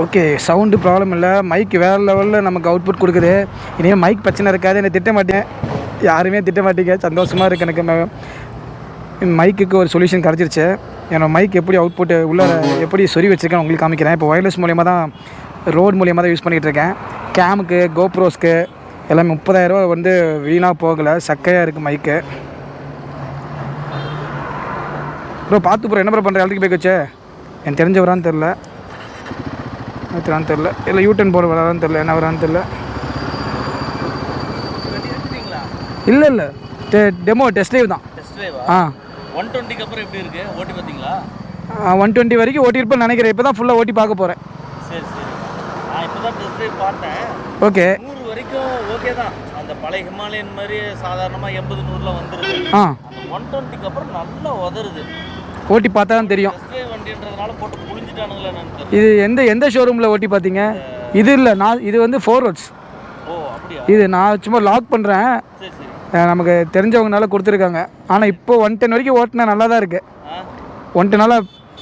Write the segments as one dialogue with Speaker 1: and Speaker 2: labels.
Speaker 1: Okay, sound problem இல்லை. Mic வேறு லெவலில் நமக்கு அவுட்புட் கொடுக்குது. இனிமேல் மைக் பிரச்சனை இருக்காது. என்னை திட்ட மாட்டேன், யாருமே திட்ட மாட்டீங்க. சந்தோஷமாக இருக்குது எனக்கு. மைக்குக்கு ஒரு சொல்யூஷன் கிடச்சிருச்சு. என்னோடய மைக் எப்படி அவுட்புட் உள்ளே எப்படி சொறி வச்சுருக்கேன் உங்களுக்கு காமிக்கிறேன். இப்போ ஒயர்லெஸ் மூலியமாக தான், ரோட் மூலியமாக தான் யூஸ் பண்ணிகிட்ருக்கேன். கேமுக்கு, கோப்ரோஸ்க்கு எல்லாமே 30,000 வந்து வீணாக போகலை. சக்கையாக இருக்குது மைக்கு. ப்ரோ பார்த்து ப்ரோ, என்ன ப்ரோ பண்ணுற? எலக்ட்ரிக் பைக் வச்சு எனக்கு தெரிஞ்ச வரான்னு தெரில, தெரில, இல்லை யூட்டன் போட வரான்னு தெரில, என்ன வரான்னு தெரில. இல்லை இல்லை, டெமோ டெஸ்ட் ட்ரைவ் தான். ஆ
Speaker 2: 120க்கு அப்புறம் எப்படி இருக்குது ஓட்டி பார்த்தீங்களா?
Speaker 1: 120 வரைக்கும் ஓட்டியிருப்பேன்னு நினைக்கிறேன். இப்போ தான் ஃபுல்லாக ஓட்டி பார்க்க போகிறேன்.
Speaker 2: சரி சரி, நான் இப்போ தான் டெஸ்ட் ட்ரைவ் பார்த்தேன்.
Speaker 1: ஓகே,
Speaker 2: 100 வரைக்கும் ஓகே தான். அந்த பழைய ஹிமாலயன் மாதிரி சாதாரணமாக 80-100ல் வந்துருது. அந்த 120க்கு அப்புறம் நல்லா உதருது.
Speaker 1: ஓட்டி பார்த்தா தான் தெரியும்.
Speaker 2: டெஸ்ட் ட்ரைவ் வண்டின்றதுனால போட்டு புழிஞ்சிட்டானுங்களே நினைக்கிறேன்.
Speaker 1: இது எந்த ஷோரூமில் ஓட்டி பார்த்தீங்க? இது இல்லை, நான் இது வந்து 4 ரோட்ஸ்.
Speaker 2: ஓ அப்படியா?
Speaker 1: இது நான் சும்மா லாக் பண்ணுறேன்.
Speaker 2: சரி சரி,
Speaker 1: நமக்கு தெரிஞ்சவங்கனால கொடுத்துருக்காங்க. ஆனால் இப்போ 110 வரைக்கும் ஓட்டினா நல்லா தான் இருக்குது. 110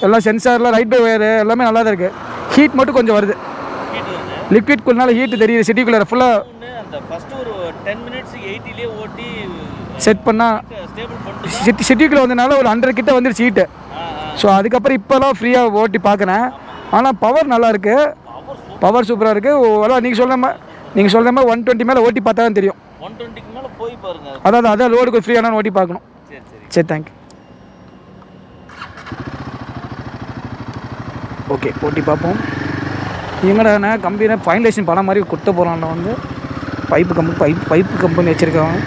Speaker 1: எல்லாம் சென்சார்லாம், ரைட் பை ஒயரு எல்லாமே நல்லா தான் இருக்குது. ஹீட் மட்டும் கொஞ்சம் வருது.
Speaker 2: ஹீட் வருது.
Speaker 1: லிக்விட் கூல்னால ஹீட் தெரியுது சிட்டிக்குள்ளே ஃபுல்லாக.
Speaker 2: அந்த ஃபஸ்ட்டு ஒரு 10 மினிட்ஸ் 80லேயே ஓட்டி
Speaker 1: செட் பண்ணால்
Speaker 2: ஸ்டேபிள் பண்ணிட்டு
Speaker 1: சிட்டிக்குள்ளே வந்தனால ஒரு 100 கிட்ட வந்துருச்சு ஹீட்டு. ஸோ அதுக்கப்புறம் இப்போலாம் ஃப்ரீயாக ஓட்டி பார்க்குறேன். ஆனால் பவர் நல்லா இருக்குது, பவர் சூப்பராக இருக்குது. ஓவரால் நீங்கள் சொல்கிற மாதிரி 120 மேலே ஓட்டி பார்த்தா தான் தெரியும்.
Speaker 2: 120க்கு மேலே போய் பாருங்க.
Speaker 1: அதான் ரோடுக்கு ஃப்ரீயான ஓட்டி பார்க்கணும்.
Speaker 2: சரி சரி
Speaker 1: சரி, தேங்க்யூ. ஓகே, ஓட்டி பார்ப்போம். எங்கடா கம்பெனி ஃபைனலைசேஷன் படம் மாதிரி கொடுத்த போகிறான்ல, வந்து பைப்பு கம்பெனி வச்சுருக்காங்க.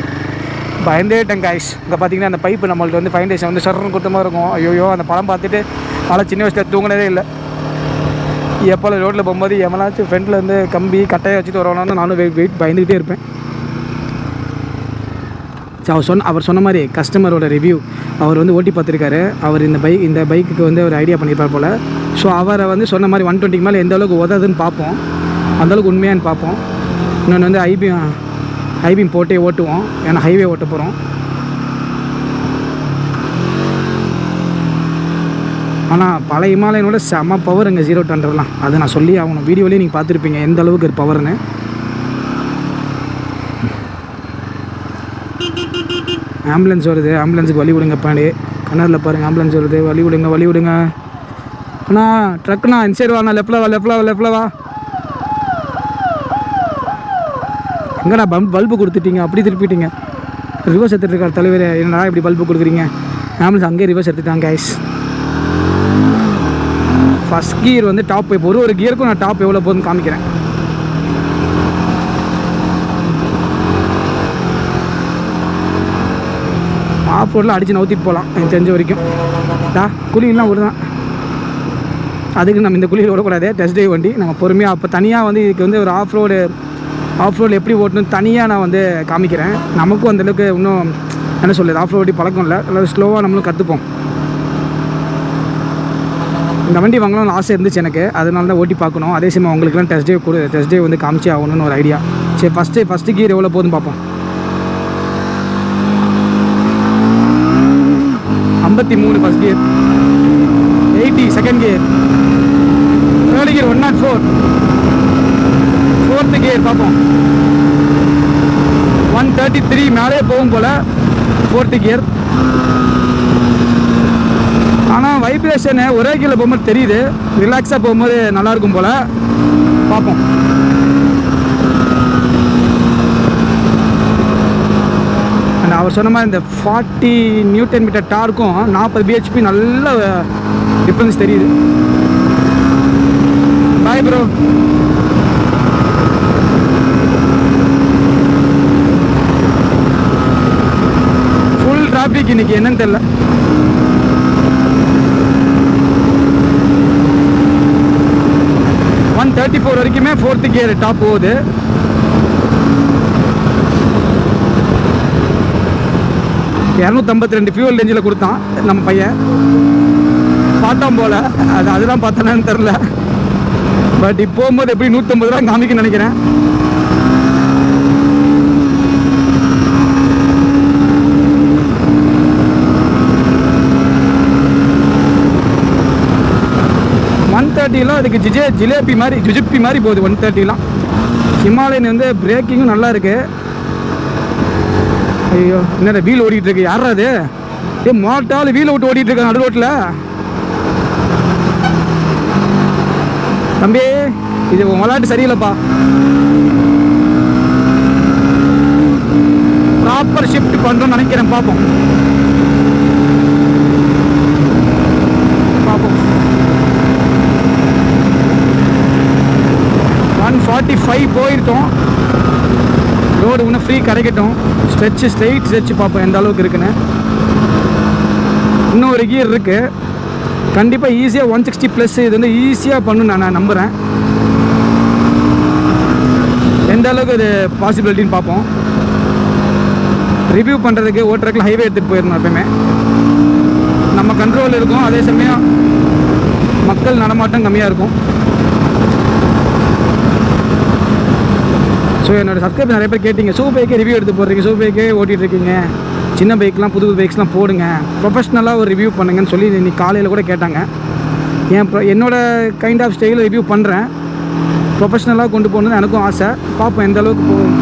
Speaker 1: பயந்தேட்டேன் காய்ஸ். இங்கே பார்த்தீங்கன்னா அந்த பைப்பு நம்மளுக்கு வந்து ஃபைனலைசேஷன் வந்து சர்ன்னு கொடுத்த மாதிரி இருக்கும். ஐயோ, அந்த படம் பார்த்துட்டு நல்லா சின்ன வயசில் தூங்கினதே இல்லை. எப்போ ரோட்டில் போகும்போது எவனாச்சும் ஃப்ரெண்டில் வந்து கம்பி கட்டையை வச்சுட்டு வரணும்னு நானும் வெயிட் பயந்துக்கிட்டே இருப்பேன். அவர் சொன்ன மாதிரி கஸ்டமரோட ரிவ்யூ அவர் வந்து ஓட்டி பார்த்துருக்காரு. அவர் இந்த பைக்குக்கு வந்து ஒரு ஐடியா பண்ணியிருப்பார் போல். ஸோ அவரை வந்து சொன்ன மாதிரி 120க்கு மேலே எந்த அளவுக்கு உதவுதுன்னு பார்ப்போம், அந்தளவுக்கு உண்மையானு பார்ப்போம். இன்னொன்று வந்து ஐபிஎம் போட்டே ஓட்டுவோம், ஏன்னா ஹைவே ஓட்ட போகிறோம். ஆனால் பழைய ஹிமாலயனோட செம்ம பவர் இங்கே 0 to 100 அது நான் சொல்லி ஆகணும். வீடியோலேயே நீங்கள் பார்த்துருப்பீங்க எந்த அளவுக்கு ஒரு பவர்னு. ஆம்புலன்ஸ் வருது, ஆம்புலன்ஸுக்கு வழி விடுங்க. பாண்டி கண்ணரில் பாருங்கள், ஆம்புலன்ஸ் வருது, வழி விடுங்க. அண்ணா ட்ரக்குண்ணா, இந்த சைடு வாண்ணா, லெஃப்டில் வா. எங்கண்ணா பல்பு கொடுத்துட்டீங்க, அப்படி திருப்பிட்டீங்க. ரிவர்ஸ் எடுத்துகிட்டு இருக்கார் தலைவர். என்னடா இப்படி பல்பு கொடுக்குறீங்க? ஆம்புலன்ஸ் அங்கேயே ரிவர்ஸ் எடுத்துட்டாங்க கைஸ். ஃபஸ்ட் கியர் வந்து டாப், இப்போ ஒரு கியருக்கும் நான் டாப் எவ்வளோ போகுதுன்னு காமிக்கிறேன். ஆஃப் ரோடில் அடித்து நவுத்திட்டு போகலாம் எனக்கு தெரிஞ்ச வரைக்கும். குழியெல்லாம் விடுதான், அதுக்கு நம்ம இந்த குழியில் விடக்கூடாது. டெஸ்ட் ட்ரைவ் வண்டி நம்ம பொறுமையாக அப்போ தனியாக வந்து இதுக்கு வந்து ஒரு ஆஃப் ரோடு எப்படி ஓட்டணும் தனியாக நான் வந்து காமிக்கிறேன். நமக்கும் அந்தளவுக்கு இன்னும் என்ன சொல்லுது, ஆஃப் ரோடு பழக்கம் இல்லை, நல்லா ஸ்லோவாக நம்மளும் கற்றுப்போம். இந்த வண்டி வாங்கணும்னு ஆசை இருந்துச்சு எனக்கு, அதனால தான் ஓட்டி பார்க்கணும். அதே சமயம் உங்களுக்குலாம் டெஸ்ட் ட்ரைவ் வந்து காமிச்சே ஆகணும்னு ஒரு ஐடியா. சரி, ஃபஸ்ட்டு கியர் எவ்வளோ போகுதுன்னு பார்ப்போம். 53 first gear, 80 second gear, third gear 104, fourth gear பார்ப்போம் 133 மேலே போகும் போல் ஃபோர்த்து கியர். ஆனால் வைப்ரேஷனு ஒரே கீழே போகும்போது தெரியுது, ரிலாக்ஸாக போகும்போது நல்லாயிருக்கும் போல். பார்ப்போம். அண்ட் அவர் சொன்ன மாதிரி இந்த 40 நியூட்டன் மீட்டர் டார்க்கும் 40 bhp நல்ல டிஃப்ரென்ஸ் தெரியுது. Bye bro. ஃபுல் டிராஃபிக் இன்னைக்கு என்னன்னு தெரியல. வரைக்குமே ஃபோர்த்து கியர் டாப் போகுது. $252 ஃபியூல் ரேஞ்சில் கொடுத்தான் நம்ம பையன். பார்த்தோம் போல் அதெல்லாம் பார்த்தோன்னு தெரில. பட் இப்போ போகும்போது எப்படி 150 ரூபா காமிக்குன்னு நினைக்கிறேன். 130லாம் அதுக்கு ஜிலேபி மாதிரி ஜுஜிப்பி மாதிரி போகுது 130லாம். ஹிமாலயன் வந்து பிரேக்கிங்கும் நல்லா இருக்கு. ஐயோ என்னடா வீல் ஓடிட்டு இருக்கு, யாரா அது? மோட்டால் வீல் விட்டு ஓடிட்டு இருக்காங்க நடு ரோட்டில். தம்பி இது விளாட்டு சரியில்லைப்பா. ப்ராப்பர் ஷிஃப்ட் பண்ணுறோம்னு நினைக்கிறேன். பார்ப்போம் 145 போயிருக்கோம். ரோடு இன்னும் ஃப்ரீ கிடைக்கட்டும். ஸ்ட்ரெயிட் ஸ்ட்ரெச் பார்ப்போம் எந்த அளவுக்கு இருக்குன்னு. இன்னும் ஒரு கியர் இருக்குது. கண்டிப்பாக ஈஸியாக 160+ இது வந்து ஈஸியாக பண்ணணும் நான் நம்புகிறேன். எந்த அளவுக்கு இது பாசிபிலிட்டின்னு பார்ப்போம். ரிவ்யூ பண்ணுறதுக்கு ஓட்டுறதுக்கு ஹைவே எடுத்துகிட்டு போயிடணும் எப்பயுமே. நம்ம கண்ட்ரோல் இருக்கும், அதே சமயம் மக்கள் நடமாட்டம் கம்மியாக இருக்கும். ஸோ என்னோடய சப்ஸ்கிரைபர் நிறைய பேர் கேட்டிங்க, சூ பைக்கே ரிவ்யூ எடுத்து போடுறீங்க, சூ பைக்கே ஓட்டிகிட்டு இருக்கீங்க, சின்ன பைக்லாம் புது பைக்ஸ்லாம் போடுங்க, ப்ரொஃபஷ்னலாக ஒரு ரிவ்யூ பண்ணுங்கன்னு சொல்லி இன்னைக்கு காலையில் கூட கேட்டாங்க. என்னோடய கைண்ட் ஆஃப் ஸ்டைலில் ரிவ்யூ பண்ணுறேன். ப்ரொஃபஷ்னலாக கொண்டு போகணுன்னு எனக்கும் ஆசை. பார்ப்போம் எந்த அளவுக்கு போகும்.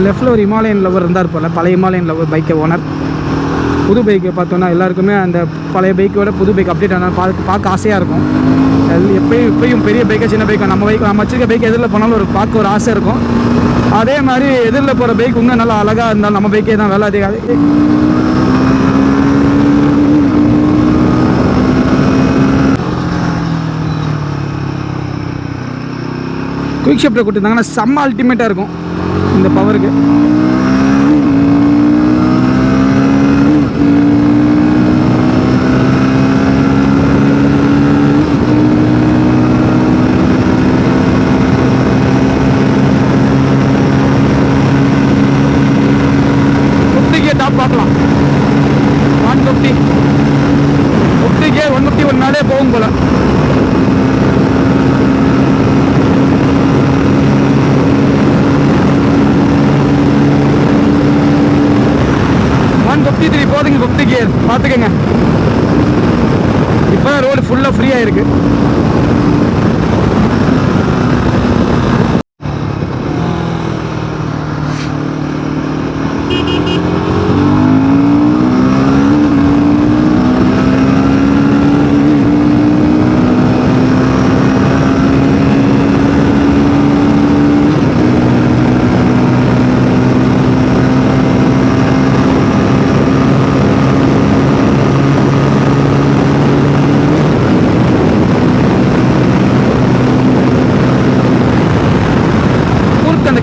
Speaker 1: லெஃப்டில் ஒரு ஹிமாலயன் லவர் இருந்தார் போல், பழைய ஹிமாலயன் லவர் பைக்கை ஓனர். புது பைக்கை பார்த்தோன்னா எல்லாருக்குமே அந்த பழைய பைக்கோட புது பைக் அப்டேட் ஆனால் பார்க்க ஆசையாக இருக்கும். இப்பயும் பெரிய பைக்கை சின்ன பைக்கை நம்ம வச்சுருக்க பைக் எதிரில் போனாலும் பார்க்க ஒரு ஆசை இருக்கும். அதே மாதிரி எதிரில் போகிற பைக் இன்னும் நல்லா அழகாக இருந்தாலும் நம்ம பைக்கே தான் வேலை அதிகம். குயிக் ஷிஃப்ட்டை கொடுத்துருந்தாங்கன்னா செம்ம அல்டிமேட்டாக இருக்கும் இந்த பவருக்கு. டாப் பார்க்கலாம் 150 151 மேலே போகும் போல. போதுங்க 50 கியர் பார்த்துக்கங்க. இப்போ ரோடு ஃபுல்லாக ஃப்ரீயாக இருக்கு.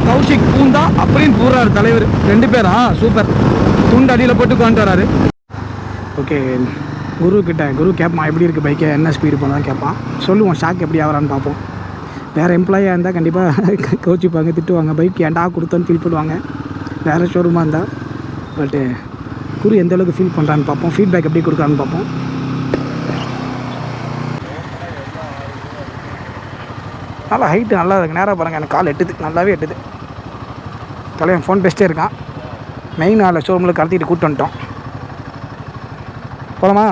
Speaker 1: கௌஷிக் பூந்தா அப்படின்னு போடுறாரு தலைவர். 2 பேரா? சூப்பர். துண்டு அடியில் போட்டு கொண்டு வராரு. ஓகே, குரு கேட்பான் எப்படி இருக்குது பைக்கை, என்ன ஸ்பீடு போனால் கேட்பான். சொல்லுவோம் ஷாக் எப்படி ஆகிறான்னு பார்ப்போம். வேறு எம்ப்ளாயாக இருந்தால் கண்டிப்பாக கவுச்சிப்பாங்க, திட்டுவாங்க, பைக் ஏன்டா கொடுத்தோன்னு ஃபீல் பண்ணுவாங்க வேறு ஷோரூமாக இருந்தால். பட்டு குரு எந்த அளவுக்கு ஃபீல் பண்ணுறான்னு பார்ப்போம், ஃபீட்பேக் எப்படி கொடுக்குறான்னு பார்ப்போம். நல்லா ஹைட்டு நல்லா இருக்குது. நேராக பாருங்கள், எனக்கு கால் எட்டுது, நல்லாவே எட்டுது. தலைவன் ஃபோன் பேசிட்டே இருக்கான். மெயின் ஆளை ஷோரூமில் கடத்திட்டு கூப்பிட்டு வந்துட்டோம். போகலாமா?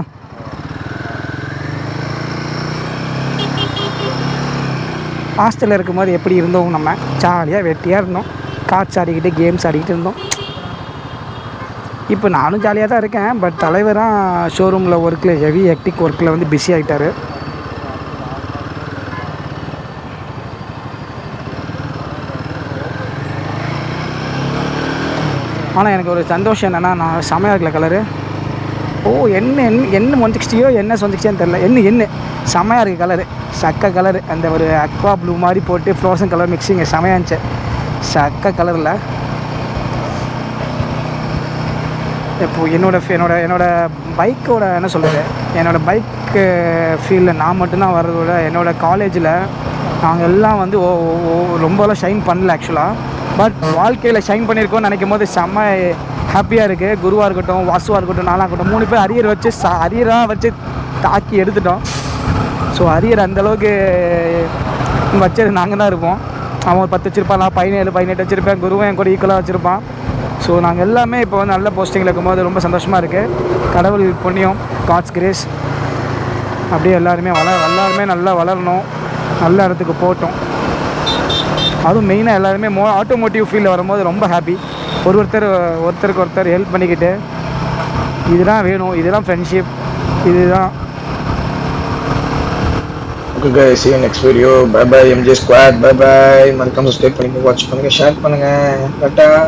Speaker 1: ஹாஸ்டலில் இருக்கும்போது எப்படி இருந்தோம், நம்ம ஜாலியாக வெட்டியாக இருந்தோம், காட்ஸ் ஆடிக்கிட்டு கேம்ஸ் ஆடிக்கிட்டு இருந்தோம். இப்போ நானும் ஜாலியாக தான் இருக்கேன். பட் தலைவராக ஷோரூமில் ஒர்க்கில் ஹெவி ஹெக்டிக் ஒர்க்கில் வந்து பிஸி ஆகிட்டார். ஆனால் எனக்கு ஒரு சந்தோஷம் என்னென்னா, நான் செமையாக இருக்கல கலரு. என்ன 160யோ என்ன 160ன்னு தெரில, என்ன செமையாக இருக்குது கலரு, சக்க கலரு. அந்த ஒரு அக்வா ப்ளூ மாதிரி போட்டு ஃப்ரோசன் கலர் மிக்சிங்க செமையாக இருந்துச்சு, சக்க கலரில். இப்போது என்னோட பைக்கோட என்ன சொல்கிறது, என்னோடய பைக்கு ஃபீல்டில் நான் மட்டும்தான் வர்றத விட என்னோடய காலேஜில் நாங்கள் எல்லாம் வந்து ரொம்பலாம் ஷைன் பண்ணல ஆக்சுவலாக. பட் வாழ்க்கையில் ஷைன் பண்ணியிருக்கோன்னு நினைக்கும் போது செம்ம ஹாப்பியாக இருக்குது. குருவாக இருக்கட்டும், வாசுவாக இருக்கட்டும், நானாக இருக்கட்டும், 3 பேர் அரியர் வச்சு அரியராக வச்சு தாக்கி எடுத்துட்டோம். ஸோ அரியர் அந்தளவுக்கு வச்சது நாங்கள் தான் இருப்போம். அவன் ஒரு 10 வச்சுருப்பான், நான் 17 18 வச்சுருப்பேன். குருவும் என் கூட ஈக்குவலாக வச்சுருப்பான். ஸோ நாங்கள் எல்லாமே இப்போ வந்து நல்ல போஸ்டிங்கில் இருக்கும்போது ரொம்ப சந்தோஷமாக இருக்குது. கடவுள் புண்ணியம், காட்ஸ் கிரேஸ். அப்படியே எல்லாருமே எல்லாருமே நல்லா வளரணும், நல்ல இடத்துக்கு போகட்டும். அதுவும் மெயினாக எல்லாருமே ஆட்டோமோட்டிவ் ஃபீல்டில் வரும்போது ரொம்ப ஹாப்பி. ஒருத்தருக்கு ஒருத்தர் ஹெல்ப் பண்ணிக்கிட்டு, இதுதான் வேணும், இதுதான் ஃப்ரெண்ட்ஷிப், இதுதான்.
Speaker 3: Okay guys, see you next video. Bye bye MJ Squad. Bye bye. மறக்காம சப்ஸ்கிரைப் பண்ணுங்க, வாட்ச் பண்ணுங்க, ஷேர் பண்ணுங்க. டாடா.